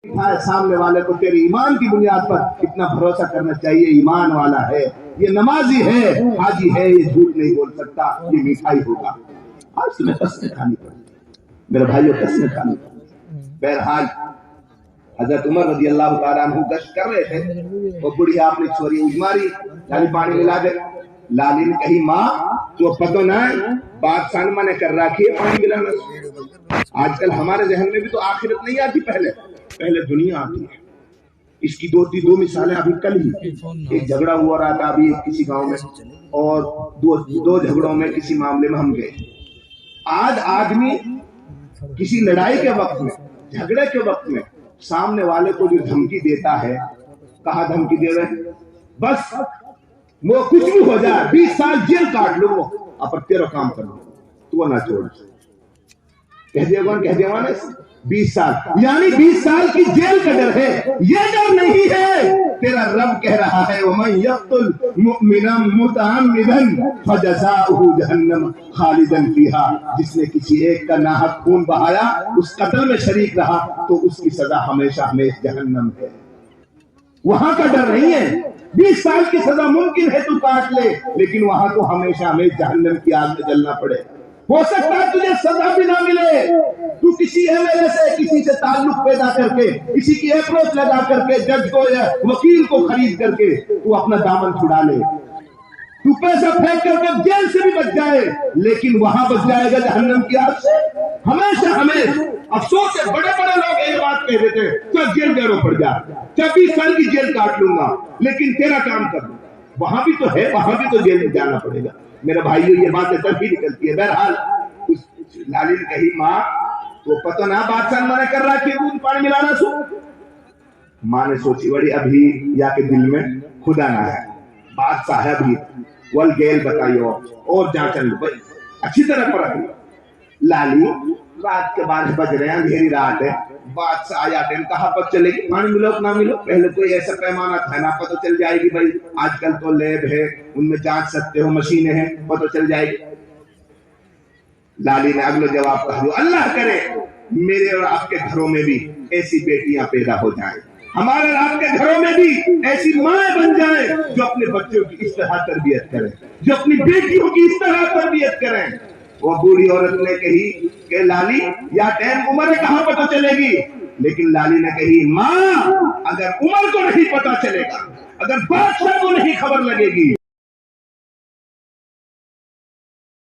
सामने वाले को तेरे ईमान की बुनियाद पर इतना भरोसा करना चाहिए, ईमान वाला है, ये नमाजी है, हाजी है, ये झूठ नहीं बोल सकता, ये मिठाई होगा। आज तुम्हें कसमें खानी पड़ती मेरे भाइयों, कसमें खानी पड़ती। बहरहाल हजरत उमर रज़ी अल्लाह तआला अन्हु गश्त कर रहे थे, वो बुढ़िया अपनी छोरी उजमारी यानी पानी मिला दे। लाली ने कही, माँ तो पतो ना बादशाह ने मने कर रखी है पानी मिलाना। आजकल हमारे जहन में भी तो आखिरत नहीं आती, पहले दुनिया आती है। इसकी दो मिसालें अभी कल ही एक झगड़ा हुआ रहा था अभी किसी गांव में, और दो झगड़ों में किसी मामले में हम गए। आज आदमी किसी लड़ाई के वक्त में, झगड़े के वक्त में सामने वाले को जो धमकी देता है, कहा धमकी दे रहे, बस वो कुछ भी हो जाए, 20 साल जेल काट लो, वो अब तेरा काम कर लो, तो ना छोड़। कह देगा ना 20 साल, यानी 20 साल की जेल का डर है, ये डर नहीं है। तेरा रब कह रहा है, वमन यक़्तुल मुअमिनन मुतअम्मिदन फजज़ाउहु जहन्नम खालिदन फीहा, जिसने किसी एक का नाहक खून बहाया, उस कत्ल में शरीक रहा, तो उसकी सजा हमेशा हमेशा जहन्नम है। वहां का डर नहीं है। 20 साल की सजा मुमकिन है तू काट ले, लेकिन वहां तो हमेशा हमेशा जहन्नम की आग में जलना पड़े। हो सकता है तुझे सजा भी ना मिले, तू किसी एमएलए से, किसी से ताल्लुक पैदा करके, किसी की अप्रोच लगा करके, जज को या वकील को खरीद करके तू अपना दामन छुड़ा ले, तू पैसा फेंक करके जेल से भी बच जाए, लेकिन वहां बच जाएगा जहन्नम की आग से हमेशा हमेशा। अफसोस है, बड़े बड़े लोग ये बात कह देते हैं, चल जेल गैरों पड़ जा, 24 साल की जेल काट लूंगा, लेकिन तेरा काम कर लूंगा। वहां भी तो है, वहां भी तो जेल में जाना पड़ेगा। मेरे भाइयों, ये बातें तभी निकलती है। बहरहाल उस लाली ने कही, माँ तो पता ना बादशाह मना कर रहा कि दूध पानी मिलाना सो। माँ ने सोची बड़ी, अभी या के दिल में खुदा ना है, बादशाह है अभी, वल गेल बताइयो और जांचन लो भाई अच्छी तरह पर। लाली रात के 12 बज रहे हैं, अंधेरी रात है, बादशाह आया टाइम कहाँ पर चलेगी, पानी मिलो ना मिलो, पहले कोई ऐसा पैमाना था ना, पता चल जाएगी भाई। आजकल तो लैब है, उनमें जांच सकते हो, मशीनें हैं, पता चल जाएगी। लाली ने अगले जवाब कहा, अल्लाह करे मेरे और आपके घरों में भी ऐसी बेटियां पैदा हो जाएं, हमारे और आपके घरों में भी ऐसी माएं बन जाएं जो अपने बच्चों की इस तरह तरबियत करें, जो अपनी बेटियों की इस तरह तरबियत करें। वो बूढ़ी औरत ने कही कि लाली या टाइम उम्र कहाँ पता चलेगी, लेकिन लाली ने कही, माँ अगर उम्र को नहीं पता चलेगा, अगर बादशाह को नहीं खबर लगेगी,